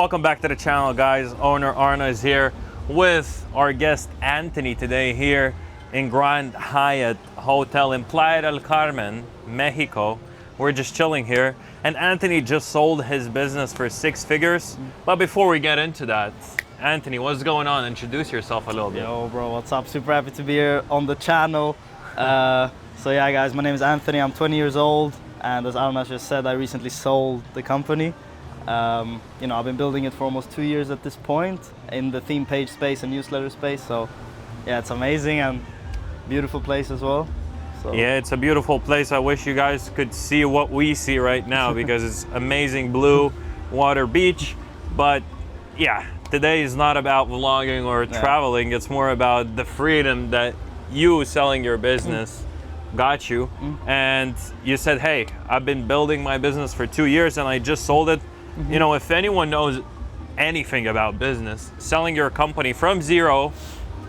Welcome back to the channel, guys. Owner Arna is here with our guest Anthony today here in Grand Hyatt Hotel in Playa del Carmen, Mexico. We're just chilling here, and Anthony just sold his business for 6 figures. But before we get into that, Anthony, what's going on? Introduce yourself a little bit. Yo, bro, what's up? Super happy to be here on the channel. So yeah, guys, my name is Anthony. I'm 20 years old, and as Arna just said, I recently sold the company. I've been building it for almost 2 years at this point in the theme page space and newsletter space. So yeah, it's amazing and beautiful place as well. So. Yeah, it's a beautiful place. I wish you guys could see what we see right now because it's amazing blue water beach. But yeah, today is not about vlogging or traveling. It's more about the freedom that you selling your business got you. And you said, hey, I've been building my business for 2 years and I just sold it. You know, if anyone knows anything about business, selling your company from zero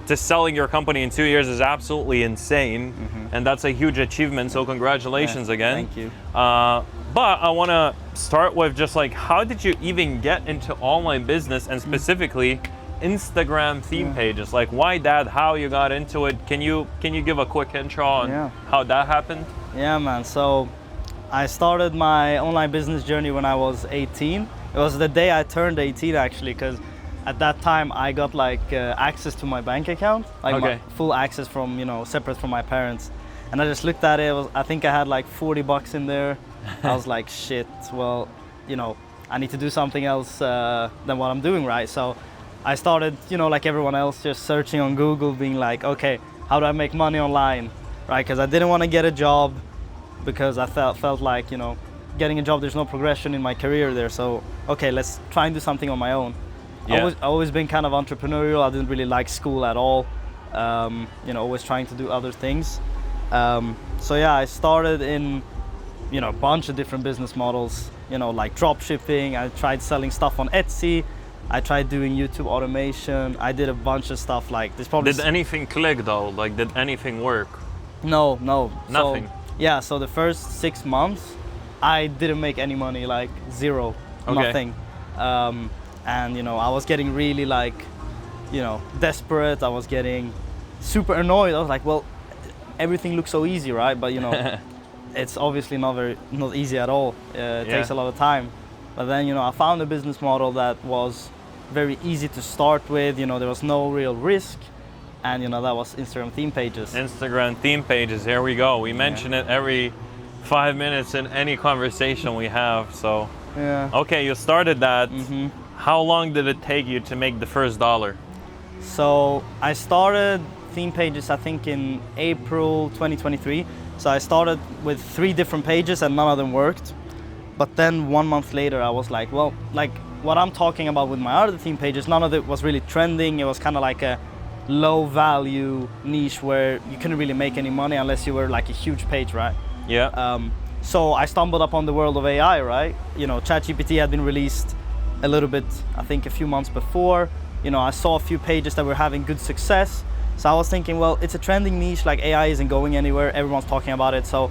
to selling your company in 2 years is absolutely insane. And that's a huge achievement. So congratulations again. Thank you. But I want to start with just like, how did you even get into online business and specifically Instagram theme pages? Like, why that? How you got into it? Can you give a quick intro on how that happened? Yeah, man. So I started my online business journey when I was 18. It was the day I turned 18 actually, because at that time I got like access to my bank account, like my full access from, separate from my parents. And I just looked at it. I think I had like 40 bucks in there. I was like, shit, well, I need to do something else than what I'm doing, right? So I started, like everyone else, just searching on Google, being like, okay, how do I make money online, right? Because I didn't want to get a job because I felt like, getting a job, there's no progression in my career there. So, okay, let's try and do something on my own. Yeah. I've always been kind of entrepreneurial. I didn't really like school at all. Always trying to do other things. So yeah, I started in, a bunch of different business models, like drop shipping. I tried selling stuff on Etsy. I tried doing YouTube automation. I did a bunch of stuff like this. Did anything click though? Like, did anything work? No. Nothing. So the first 6 months, I didn't make any money, like zero, nothing. And I was getting really like, desperate. I was getting super annoyed. I was like, well, everything looks so easy, right? But it's obviously not easy at all. It takes a lot of time. But then I found a business model that was very easy to start with. There was no real risk, and that was Instagram theme pages. Instagram theme pages. Here we go. We mention it every 5 minutes in any conversation we have. So okay, you started that. How long did it take you to make the first $1? So I started theme pages, I think in April 2023. So I started with 3 different pages and none of them worked. But then 1 month later, I was like, well, like what I'm talking about with my other theme pages, none of it was really trending. It was kind of like a low value niche where you couldn't really make any money unless you were like a huge page, right? Yeah. So I stumbled upon the world of AI, right? ChatGPT had been released a little bit, I think a few months before. I saw a few pages that were having good success. So I was thinking, well, it's a trending niche, like AI isn't going anywhere, everyone's talking about it. So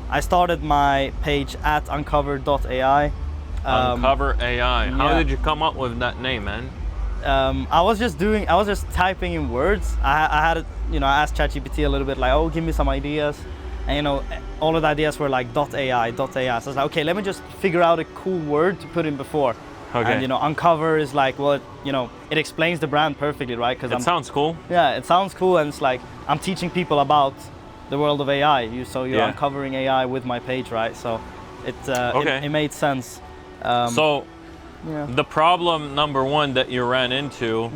I started my page at uncover.ai. Uncover AI. How did you come up with that name, man? I was just typing in words. I had, I asked ChatGPT a little bit like, oh, give me some ideas. And all of the ideas were like .ai. So I was like, okay, let me just figure out a cool word to put in before. Okay. And uncover is like, well, it explains the brand perfectly, right? Because it sounds cool. Yeah, it sounds cool, and it's like I'm teaching people about the world of AI. So you're uncovering AI with my page, right? So it made sense. The problem number one that you ran into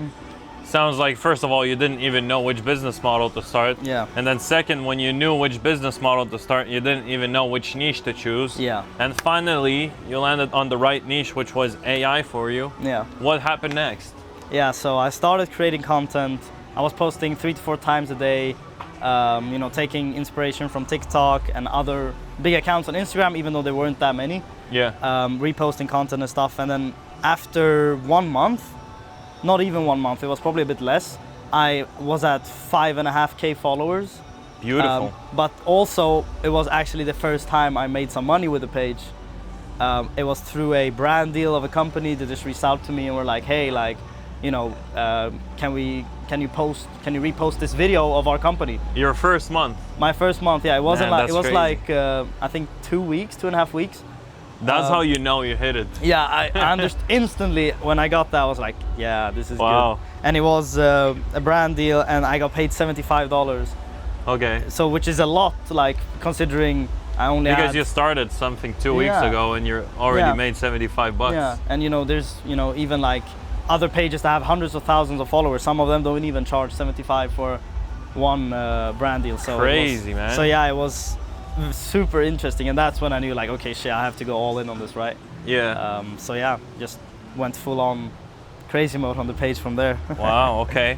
sounds like, first of all, you didn't even know which business model to start. Yeah. And then second, when you knew which business model to start, you didn't even know which niche to choose. Yeah. And finally, you landed on the right niche, which was AI for you. Yeah. What happened next? Yeah, so I started creating content. I was posting 3 to 4 times a day, taking inspiration from TikTok and other big accounts on Instagram, even though there weren't that many. Yeah. Reposting content and stuff. And then after 1 month, not even 1 month, it was probably a bit less, I was at 5.5K followers. Beautiful. But also, it was actually the first time I made some money with the page. It was through a brand deal of a company that just reached out to me and were like, hey, like, you know, can you repost this video of our company? Your first month. My first month, yeah. It wasn't Man, like, it was that's like, I think 2.5 weeks. That's how you know you hit it. Yeah, I understood instantly when I got that. I was like, yeah, this is Wow. good. And it was a brand deal, and I got paid $75. Okay. So, which is a lot, like considering I only Because had, you started something 2 weeks Yeah. ago and you're already Yeah. made 75 bucks. yeah, and you know, there's even like other pages that have hundreds of thousands of followers. Some of them don't even charge 75 for one brand deal. So Crazy, man. So yeah, it was super interesting, and that's when I knew like, okay, shit, I have to go all in on this, right? Yeah. So yeah, just went full on crazy mode on the page from there. Wow, okay.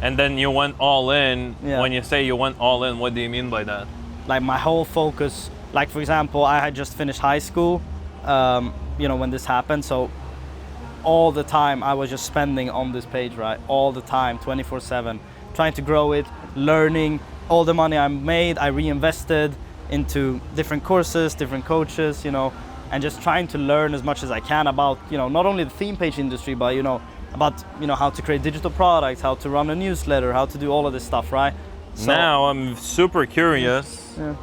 And then you went all in. Yeah. When you say you went all in, what do you mean by that? Like my whole focus, like for example, I had just finished high school, when this happened. So all the time I was just spending on this page, right? All the time, 24/7, trying to grow it, learning. All the money I made, I reinvested into different courses, different coaches, and just trying to learn as much as I can about, not only the theme page industry, but, about, how to create digital products, how to run a newsletter, how to do all of this stuff, right? So, Now I'm super curious. Yeah.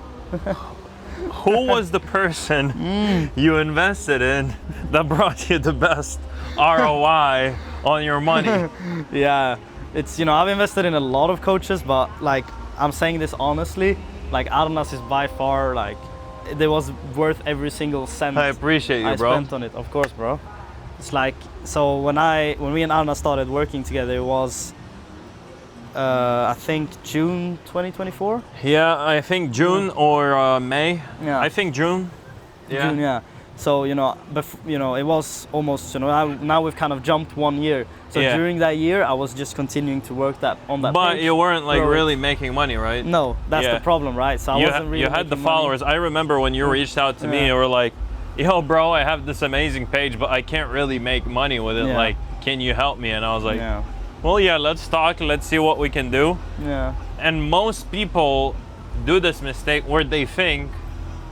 Who was the person you invested in that brought you the best ROI on your money? Yeah, it's, I've invested in a lot of coaches, but like, I'm saying this honestly, like Arnas is by far like, it was worth every single cent I appreciate you, I bro. spent on it, of course, bro. It's like, so when we and Arnas started working together, it was, I think June 2024. Yeah, I think June or May. Yeah. I think June. Yeah. June, yeah. So it was almost now we've kind of jumped 1 year. So Yeah. during that year, I was just continuing to work on that. But page, you weren't like grow it. really making money, right? No, that's Yeah. the problem, right? So I wasn't really. You had the making money. followers. I remember when you reached out to me, Yeah. you were like, "Yo, bro, I have this amazing page, but I can't really make money with it. Yeah. Like, can you help me?" And I was like, Yeah, "Well, yeah, let's talk. Let's see what we can do." yeah, And most people do this mistake where they think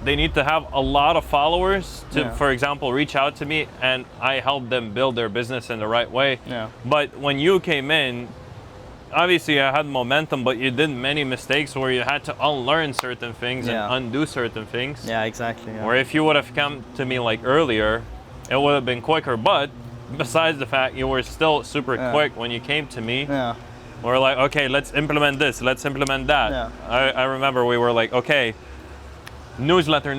they need to have a lot of followers to, Yeah. for example, reach out to me and I help them build their business in the right way. yeah, But when you came in, obviously I had momentum, but you did many mistakes where you had to unlearn certain things Yeah. and undo certain things. yeah, exactly. Yeah. Where if you would have come to me like earlier, it would have been quicker. But besides the fact you were still super Yeah. quick when you came to me, Yeah, we're like, okay, let's implement this, let's implement that. Yeah. I remember we were like, okay, newsletter,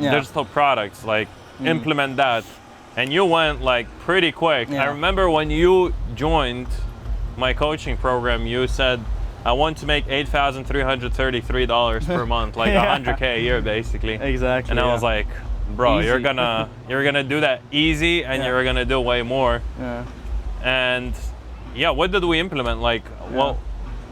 Yeah. digital products, like implement that. And you went like pretty quick. I Yeah. remember when you joined my coaching program, you said, I want to make $8,333 per month, like Yeah. 100K a year basically. exactly. And I yeah. was like, bro, Easy. you're gonna do that easy and Yeah. you're gonna do way more. Yeah. And yeah, what did we implement? Like,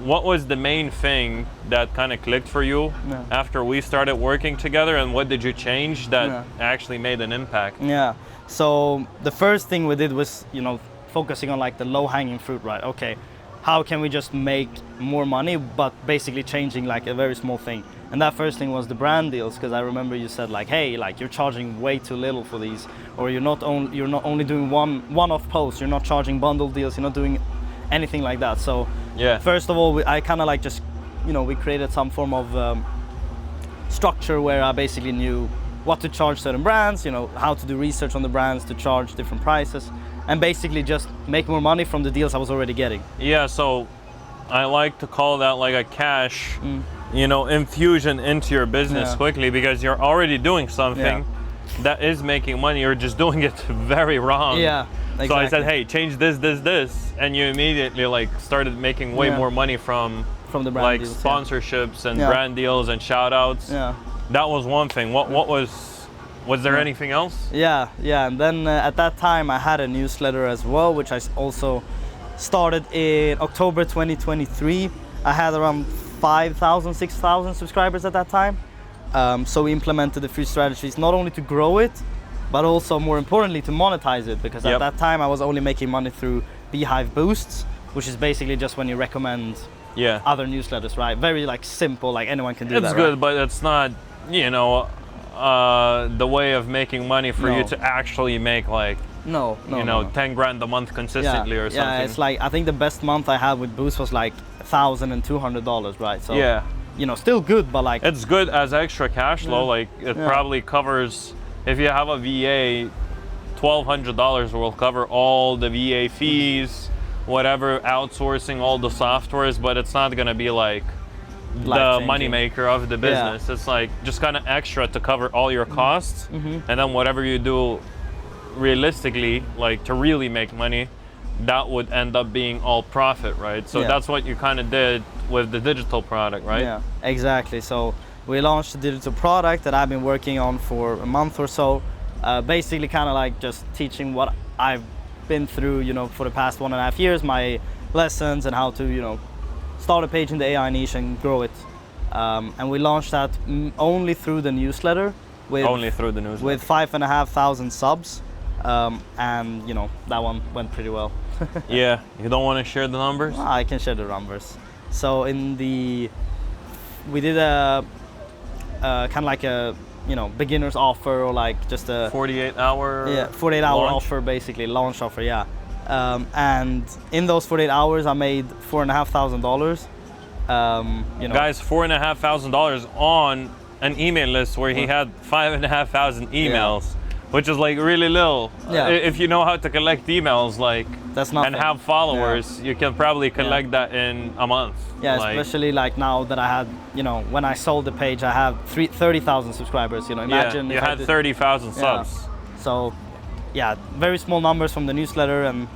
what was the main thing that kind of clicked for you Yeah. after we started working together, and what did you change that Yeah. actually made an impact? Yeah. So the first thing we did was, focusing on like the low-hanging fruit, right? Okay, how can we just make more money, but basically changing like a very small thing? And that first thing was the brand deals, because I remember you said like, hey, like you're charging way too little for these, or you're not only doing one-off posts, you're not charging bundle deals, you're not doing anything like that. So Yeah. first of all, I kind of like just, we created some form of structure where I basically knew what to charge certain brands, how to do research on the brands to charge different prices, and basically just make more money from the deals I was already getting. Yeah, so I like to call that like a cash, infusion into your business Yeah. quickly, because you're already doing something that is making money. You're just doing it very wrong. Yeah, So I exactly. said, hey, change this, and you immediately like started making way Yeah. more money from from the brand like deals, sponsorships and Yeah. brand deals and shout outs. Yeah. That was one thing. What was there anything else? Yeah, and then at that time I had a newsletter as well, which I also started in October 2023. I had around 5,000, 6,000 subscribers at that time. So we implemented the free strategies not only to grow it, but also more importantly to monetize it, because Yep. at that time I was only making money through Beehive Boosts, which is basically just when you recommend other newsletters, right? Very like simple, like anyone can do It's that. good, right? but it's not, the way of making money for you No. to actually make like, No, no, you know, no. 10 grand a month consistently or something. Yeah, it's like, I think the best month I had with Boost was like $1,200, right? So, Yeah. you know, still good, but like, It's good as extra cash flow. Like it Yeah. probably covers, if you have a VA, $1,200 will cover all the VA fees, whatever, outsourcing all the softwares, but it's not gonna be like the Life-changing. money maker of the business. It's like just kind of extra to cover all your costs, and then whatever you do realistically, like to really make money, that would end up being all profit, right? So Yeah. that's what you kind of did with the digital product, right? Yeah, exactly. So we launched a digital product that I've been working on for a month or so. Basically, kind of like just teaching what I've been through, you know, for the past 1.5 years, my lessons and how to, you know, start a page in the AI niche and grow it. And we launched that only through the newsletter. Only through the newsletter. With 5,500 subs, and you know that one went pretty well. Yeah, you don't want to share the numbers? I can share the numbers. So we did a kind of like a, you know, beginner's offer, or like just a 48-hour 48-hour launch? offer, basically launch offer, yeah. And in those 48 hours, I made $4,500. You know, Guys, $4,500 on an email list where he had 5,500 emails, which is like really little. Yeah. If you know how to collect emails, like, that's nothing. and have followers, you can probably collect that in a month. Yeah, Like, especially like now that I had, you know, when I sold the page, I have 30,000 subscribers. You know, imagine yeah, you if I had did- 30,000 Yeah. subs. So, yeah, very small numbers from the newsletter, and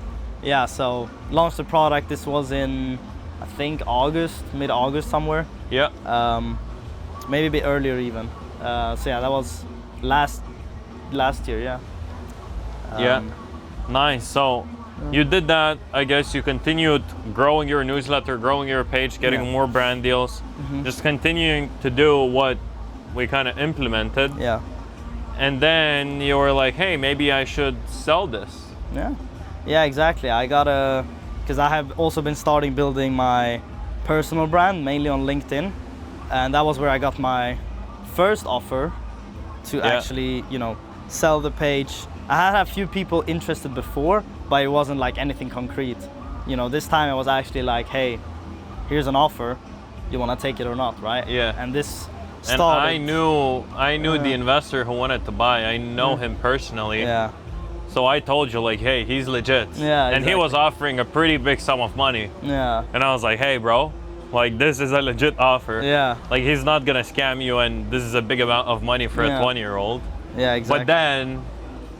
yeah, so launched the product. This was in, I think, mid-August somewhere, Yeah. maybe a bit earlier even. So yeah, that was last year, yeah. Yeah. Nice. So you did that. I guess you continued growing your newsletter, growing your page, getting Yeah. more brand deals, just continuing to do what we kind of implemented. Yeah, And then you were like, hey, maybe I should sell this. yeah, exactly. Because I have also been starting building my personal brand, mainly on LinkedIn, and that was where I got my first offer to actually, you know, sell the page. I had a few people interested before, but it wasn't like anything concrete. You know, this time it was actually like, hey, here's an offer, you want to take it or not, right? Yeah. And this And started. I knew the investor who wanted to buy. I know him personally. Yeah, So I told you, like, hey, he's legit. Yeah, And he exactly. was offering a pretty big sum of money. yeah, And I was like, hey, bro, like, this is a legit offer. yeah, Like, he's not gonna scam you, and this is a big amount of money for Yeah. a 20-year-old. yeah, exactly. But then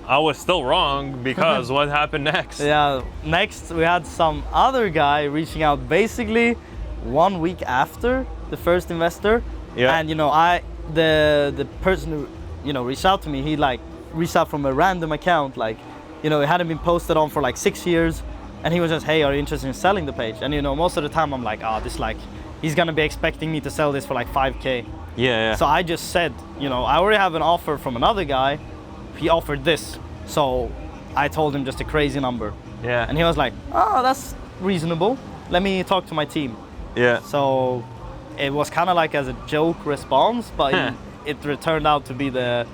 I was still wrong, because what happened next? Yeah, next we had some other guy reaching out basically 1 week after the first investor. Yeah. And you know, the person who, you know, reached out to me, he like reached out from a random account, like, you know, it hadn't been posted on for like 6 years, and he was just, hey, are you interested in selling the page? And you know, most of the time I'm like, this, like, he's gonna be expecting me to sell this for like 5K. Yeah. So I just said, you know, I already have an offer from another guy. He offered this. So I told him just a crazy number. Yeah. And he was like, that's reasonable. Let me talk to my team. Yeah. So it was kind of like as a joke response, but it turned out to be the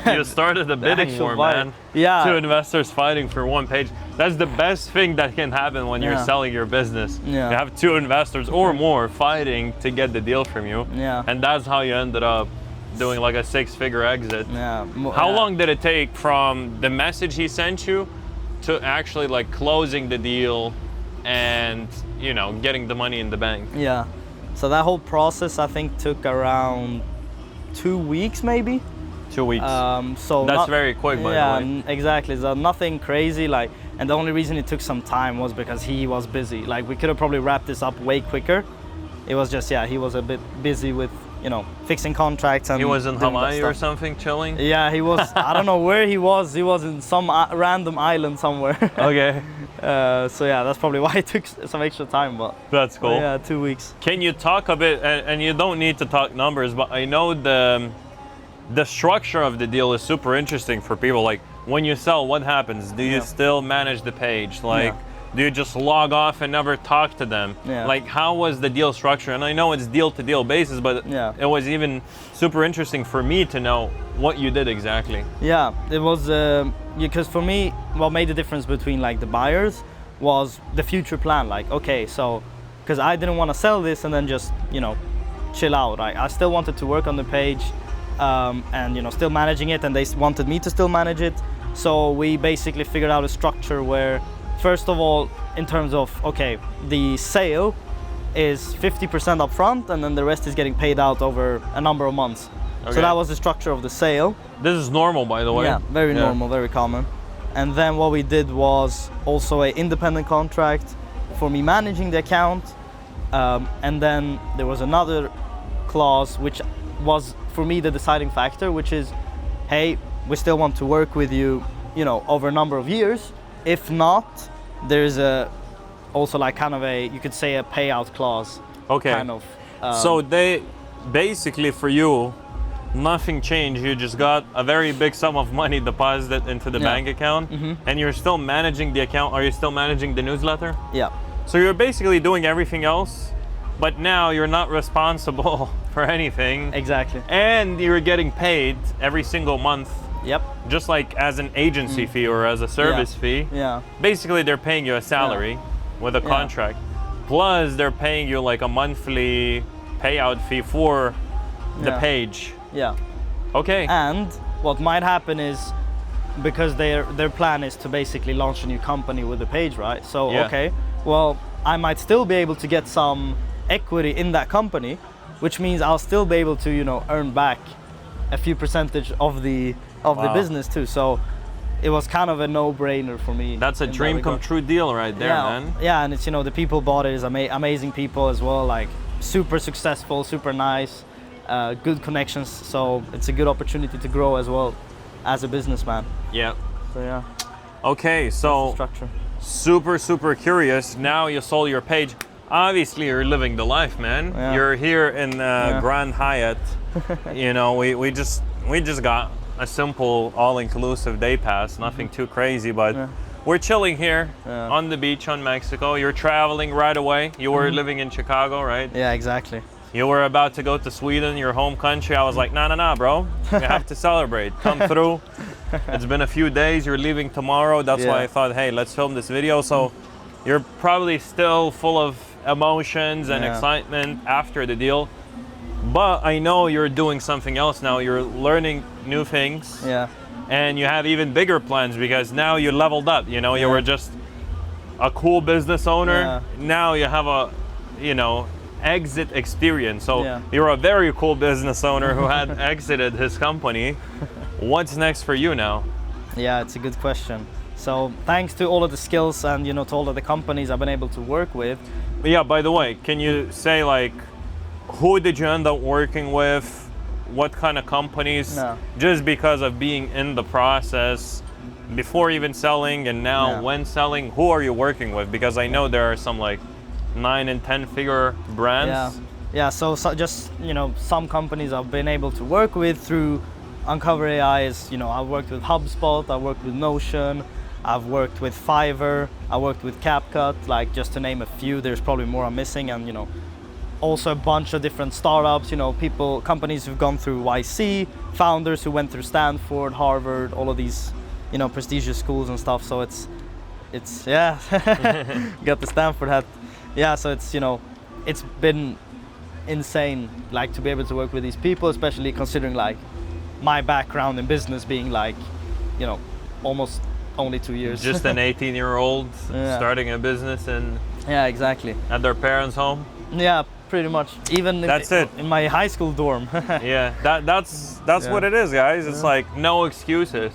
You started a bidding actual war, buyer. man. Yeah. Two investors fighting for one page. That's the best thing that can happen when you're Yeah. selling your business. Yeah. You have two investors or more fighting to get the deal from you. Yeah. And that's how you ended up doing like a 6-figure exit. Yeah. How long did it take from the message he sent you to actually like closing the deal and, you know, getting the money in the bank? Yeah. So that whole process, I think, took around 2 weeks, maybe. 2 weeks. So That's very quick, by the way. Exactly. So nothing crazy. Like, and the only reason it took some time was because he was busy. Like, we could have probably wrapped this up way quicker. It was just, he was a bit busy with, you know, fixing contracts and. He was in doing that Hawaii or stuff. something, chilling? Yeah, he was. I don't know where he was. He was in some random island somewhere. Okay. So yeah, that's probably why it took some extra time. But That's cool. yeah, 2 weeks. Can you talk a bit, and you don't need to talk numbers, but I know the structure of the deal is super interesting for people. Like, when you sell, what happens? Do you still manage the page? Like, Do you just log off and never talk to them? Yeah. Like, how was the deal structure? And I know it's deal to deal basis, but Yeah. it was even super interesting for me to know what you did exactly. Yeah, it was because for me, what made the difference between like the buyers was the future plan. Like, okay, so because I didn't want to sell this and then just chill out. I still wanted to work on the page and still managing it, and they wanted me to still manage it. So we basically figured out a structure where, first of all, in terms of the sale is 50% upfront, and then the rest is getting paid out over a number of months. Okay. So that was the structure of the sale. This is normal, by the way. Yeah, very normal, very common. And then what we did was also an independent contract for me managing the account. And then there was another clause which was for me the deciding factor, which is, hey, we still want to work with you, over a number of years. If not, there's also like kind of you could say a payout clause. Okay. Kind of. So they basically, for you, nothing changed. You just got a very big sum of money deposited into the bank account, and you're still managing the account. Are you still managing the newsletter? Yeah. So you're basically doing everything else, but now you're not responsible for anything. Exactly. And you're getting paid every single month. Yep. Just like as an agency fee or as a service fee. Yeah. Basically, they're paying you a salary with a contract. Plus, they're paying you like a monthly payout fee for the page. Yeah. Okay. And what might happen is, because their plan is to basically launch a new company with the page, right? So well, I might still be able to get some equity in that company, which means I'll still be able to earn back a few percentage of the business too. So it was kind of a no-brainer for me. That's a dream come true deal right there, man. Yeah, and it's the people bought it is amazing people as well, like super successful, super nice, good connections. So it's a good opportunity to grow as well as a businessman. Yeah. So yeah. Okay, so Structure. super curious. Now you sold your page. Obviously, you're living the life, man. Yeah. You're here in Grand Hyatt. We just got a simple all-inclusive day pass, nothing too crazy, but we're chilling here on the beach on Mexico. You're traveling right away. You were living in Chicago, right? Yeah, exactly. You were about to go to Sweden, your home country. I was like, nah, bro. We have to celebrate. Come through. It's been a few days. You're leaving tomorrow. That's why I thought, hey, let's film this video. So you're probably still full of emotions and excitement after the deal. But I know you're doing something else now. You're learning new things. Yeah. And you have even bigger plans because now you leveled up. You were just a cool business owner. Yeah. Now you have a, exit experience. So you're a very cool business owner who had exited his company. What's next for you now? Yeah, it's a good question. So thanks to all of the skills and to all of the companies I've been able to work with. Yeah, by the way, can you say like, who did you end up working with? What kind of companies? No. Just because of being in the process before even selling and now when selling, who are you working with? Because I know there are some like 9 and 10 figure brands. Yeah. So just some companies I've been able to work with through Uncover AI is I've worked with HubSpot, I've worked with Notion, I've worked with Fiverr, I worked with CapCut, like just to name a few. There's probably more I'm missing, and also a bunch of different startups, companies who've gone through YC, founders who went through Stanford, Harvard, all of these, prestigious schools and stuff. So it's got the Stanford hat. Yeah, so it's been insane, like to be able to work with these people, especially considering like my background in business being like, almost only 2 years. Just an 18-year-old starting a business exactly. At their parents' home. Yeah, pretty much. Even in my high school dorm. Yeah, that's what it is, guys. It's like no excuses.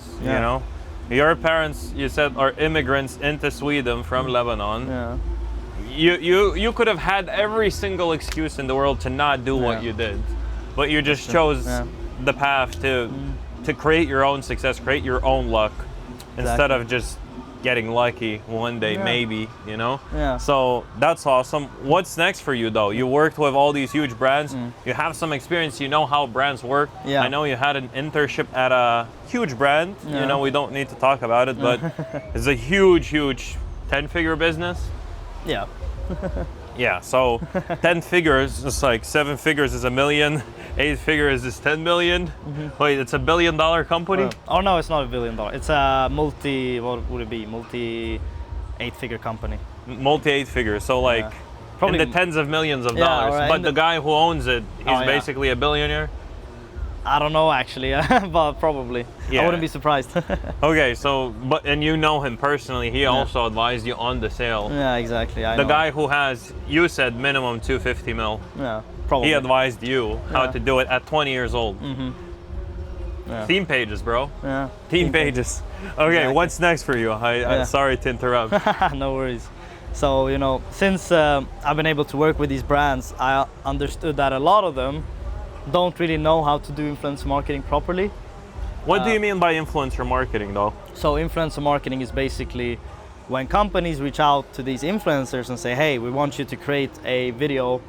Your parents, you said, are immigrants into Sweden from Lebanon. Yeah. You could have had every single excuse in the world to not do what you did, but you just chose the path to create your own success, create your own luck, instead of just getting lucky one day, maybe, Yeah. So that's awesome. What's next for you though? You worked with all these huge brands. You have some experience. You know how brands work. Yeah. I know you had an internship at a huge brand. We don't need to talk about it, but it's a huge 10-figure business? Yeah. Yeah, so 10 figures is like 7 figures is $1 million, 8 figures is 10 million. Wait, it's $1 billion company? Oh no, it's not $1 billion. It's a what would it be? Multi 8-figure company. Multi 8 figures, so like Probably in the tens of millions of Yeah, dollars. alright. But the guy who owns it, he's Oh, yeah. basically a billionaire. I don't know actually, but probably. Yeah. I wouldn't be surprised. Okay, so and you know him personally. He also advised you on the sale. Yeah, exactly. I The know. guy who has, you said minimum 250 mil. Yeah, probably. He advised you how Yeah. to do it at 20 years old. Yeah. Theme pages, bro. Yeah. Theme pages. Okay, Exactly. what's next for you? Yeah. Sorry to interrupt. No worries. So, you know, since I've been able to work with these brands, I understood that a lot of them don't really know how to do influencer marketing properly. What do you mean by influencer marketing, though? So influencer marketing is basically when companies reach out to these influencers and say, hey, we want you to create a video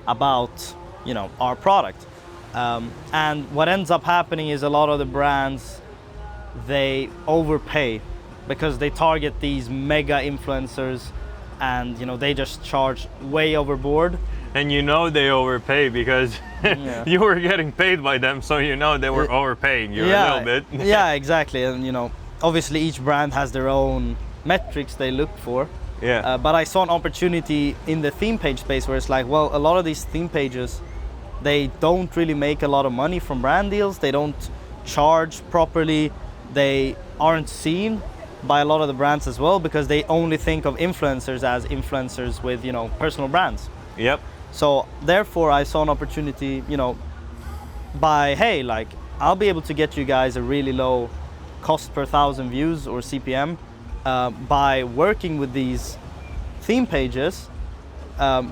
about, you know, our product. And what ends up happening is a lot of the brands, they overpay because they target these mega influencers and, you know, they just charge way overboard. And you know they overpay because Yeah. you were getting paid by them, so you know they were overpaying you a little bit. Yeah, exactly. And, you know, obviously each brand has their own metrics they look for. Yeah. But I saw an opportunity in the theme page space where it's like, well, a lot of these theme pages, they don't really make a lot of money from brand deals. They don't charge properly. They aren't seen by a lot of the brands as well because they only think of influencers as influencers with, you know, personal brands. Yep. So therefore I saw an opportunity, you know, by, hey, like, I'll be able to get you guys a really low cost per 1,000 views or CPM by working with these theme pages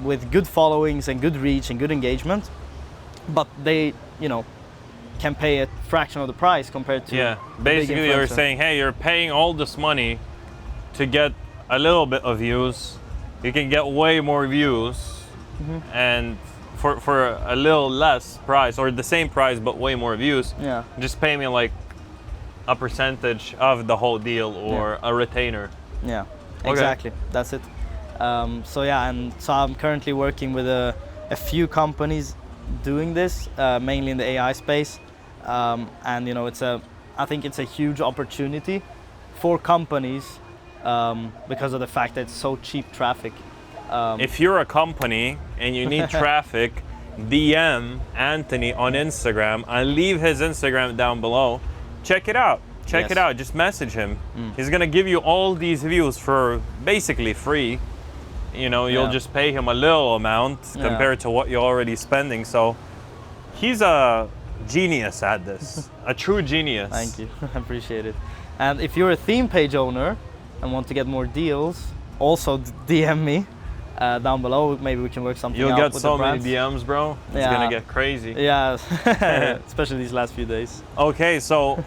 with good followings and good reach and good engagement. But they, you know, can pay a fraction of the price compared to Yeah. the big Basically, you're influencer. saying, hey, you're paying all this money to get a little bit of views. You can get way more views, and for a little less price, or the same price but way more views. Yeah. Just pay me like a percentage of the whole deal or a retainer. Yeah, Okay. exactly. That's it. So yeah, and so I'm currently working with a few companies doing this, mainly in the AI space, and you know, I think it's a huge opportunity for companies because of the fact that it's so cheap traffic. If you're a company and you need traffic, DM Anthony on Instagram. I'll leave his Instagram down below. Check it out. Check it Yes. out. Just message him. He's gonna give you all these views for basically free. You know, you'll Yeah. just pay him a little amount Yeah. compared to what you're already spending. So he's a genius at this. A true genius. Thank you, I appreciate it. And if you're a theme page owner and want to get more deals, also DM me down below. Maybe we can work something You'll out get with so the many brands. DMs, bro. It's Yeah. gonna get crazy. Yeah, especially these last few days. Okay, so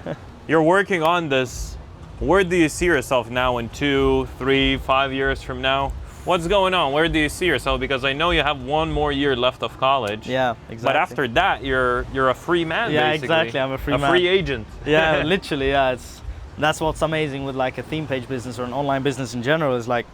you're working on this. Where do you see yourself now in 2, 3, 5 years from now? What's going on? Where do you see yourself? Because I know you have one more year left of college. Yeah, exactly. But after that, you're a free man. Yeah, basically. exactly. I'm a free man. A free agent. Yeah, literally. Yeah, that's what's amazing with like a theme page business or an online business in general is like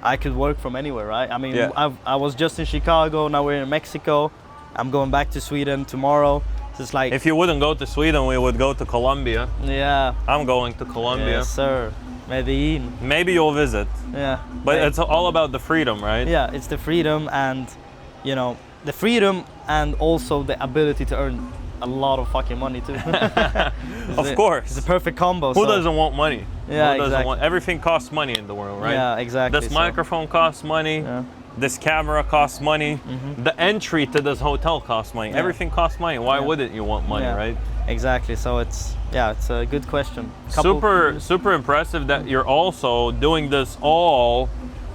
I could work from anywhere, right? I mean, Yeah. I was just in Chicago. Now we're in Mexico. I'm going back to Sweden tomorrow. So it's like, If you wouldn't go to Sweden, we would go to Colombia. yeah, I'm going to Colombia. yes, sir. Medellin. Maybe you'll visit. Yeah. But it's all about the freedom, right? Yeah, it's the freedom and, you know, the freedom and also the ability to earn a lot of fucking money too. Of course. It's a perfect combo. Who so- doesn't want money? Yeah, Who doesn't exactly. want? Everything costs money in the world, right? Yeah, exactly. This so- microphone costs money. Yeah. This camera costs money. The entry to this hotel costs money. Yeah. Everything costs money. Why Yeah. wouldn't you want money, Yeah. right? Exactly. So it's a good question. Super impressive that you're also doing this all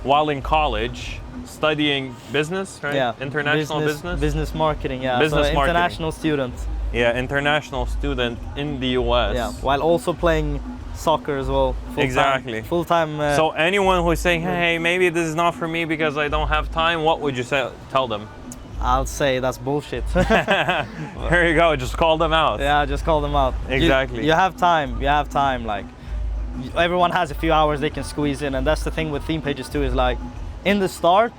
while in college, studying business, right? Yeah. International business. Business marketing. Yeah. Business so marketing. international student. Yeah, international student in the US. Yeah. While also playing soccer as well. Exactly. Full time. So anyone who's saying, hey, maybe this is not for me because I don't have time, what would you tell them? I'll say that's bullshit. There you go, just call them out. Yeah, just call them out. Exactly. You have time. You have time. Like, everyone has a few hours they can squeeze in, and that's the thing with theme pages too, is like in the start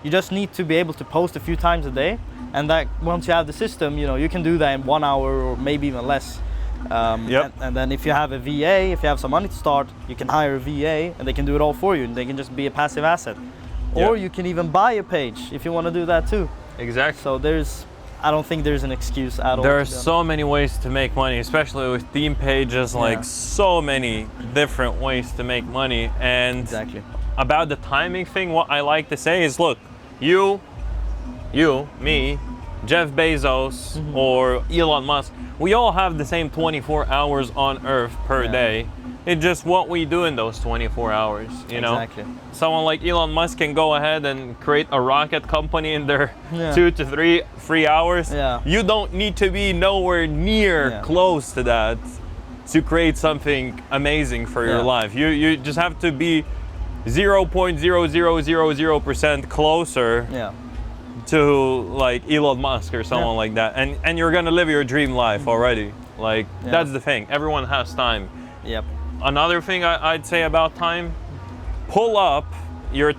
you just need to be able to post a few times a day, and that once you have the system, you know, you can do that in 1 hour or maybe even less. And then if you have a VA, if you have some money to start, you can hire a VA and they can do it all for you, and they can just be a passive asset. Or you can even buy a page if you want to do that too. Exactly. So I don't think there's an excuse at all. There are so many ways to make money, especially with theme pages, like so many different ways to make money. And exactly. About the timing thing, what I like to say is, look, you, me, Jeff Bezos, or Elon Musk, we all have the same 24 hours on Earth per day. It's just what we do in those 24 hours, you know? Exactly. Someone like Elon Musk can go ahead and create a rocket company in their 2 to 3 hours. You don't need to be nowhere near close to that to create something amazing for your life. You just have to be 0.0000% closer to like Elon Musk or someone like that, and you're gonna live your dream life already. Like that's the thing. Everyone has time. Another thing I'd say about time: pull up your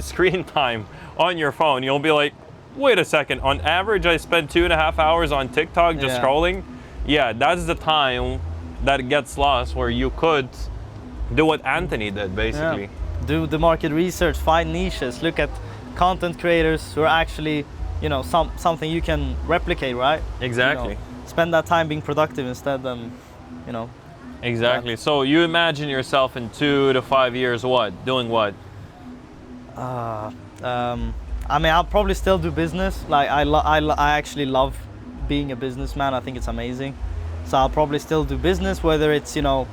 screen time on your phone. You'll be like, wait a second. On average, I spend 2.5 hours on TikTok just scrolling. Yeah, that's the time that gets lost where you could do what Anthony did, basically. Do the market research, find niches, look at content creators who are actually, you know, something you can replicate, right? Exactly. You know, spend that time being productive instead than, you know. Exactly. So you imagine yourself in 2 to 5 years, what? Doing what? I mean, I'll probably still do business. Like I actually love being a businessman. I think it's amazing. So I'll probably still do business, whether it's, you know,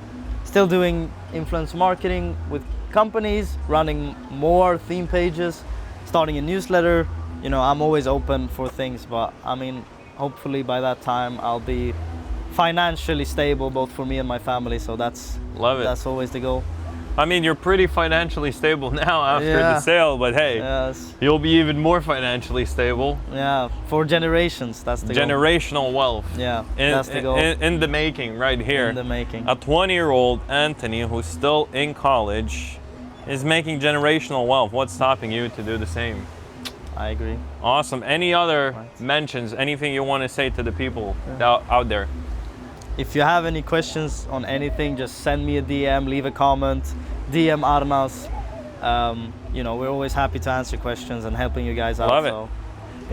still doing influence marketing with companies, running more theme pages, starting a newsletter. You know, I'm always open for things, but I mean, hopefully by that time I'll be financially stable, both for me and my family. So that's always the goal. I mean, you're pretty financially stable now after the sale, but hey, you'll be even more financially stable. Yeah, for generations, that's the Generational wealth. Yeah, that's the goal. In the making, right here. In the making. A 20-year-old Anthony who's still in college is making generational wealth. What's stopping you to do the same? I agree. Awesome. Any other mentions, anything you want to say to the people out there? If you have any questions on anything, just send me a DM, leave a comment, DM Arnas. You know, we're always happy to answer questions and helping you guys out. Love it.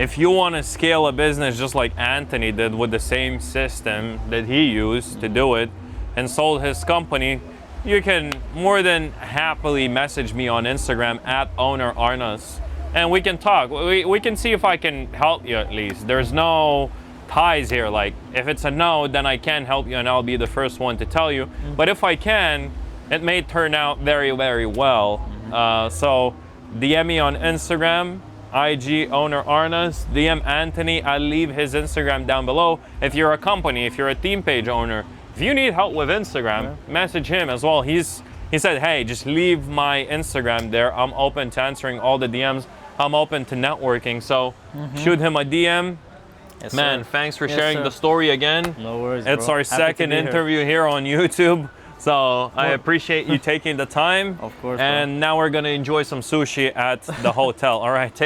If you want to scale a business just like Anthony did with the same system that he used to do it and sold his company, you can more than happily message me on Instagram at owner Arnas, and we can talk. We can see if I can help you at least. There's no ties here. Like, if it's a no, then I can help you and I'll be the first one to tell you. But if I can, it may turn out very, very well. So DM me on Instagram, IG owner Arnas, DM Anthony. I'll leave his Instagram down below. If you're a company, if you're a theme page owner, if you need help with Instagram, message him as well. He said, hey, just leave my Instagram there. I'm open to answering all the DMs. I'm open to networking. So shoot him a DM. Yes, man, sir. thanks for sharing the story again. No worries, It's bro. our second interview here on YouTube. So I appreciate you taking the time. Of course. And now we're going to enjoy some sushi at the hotel. All right, take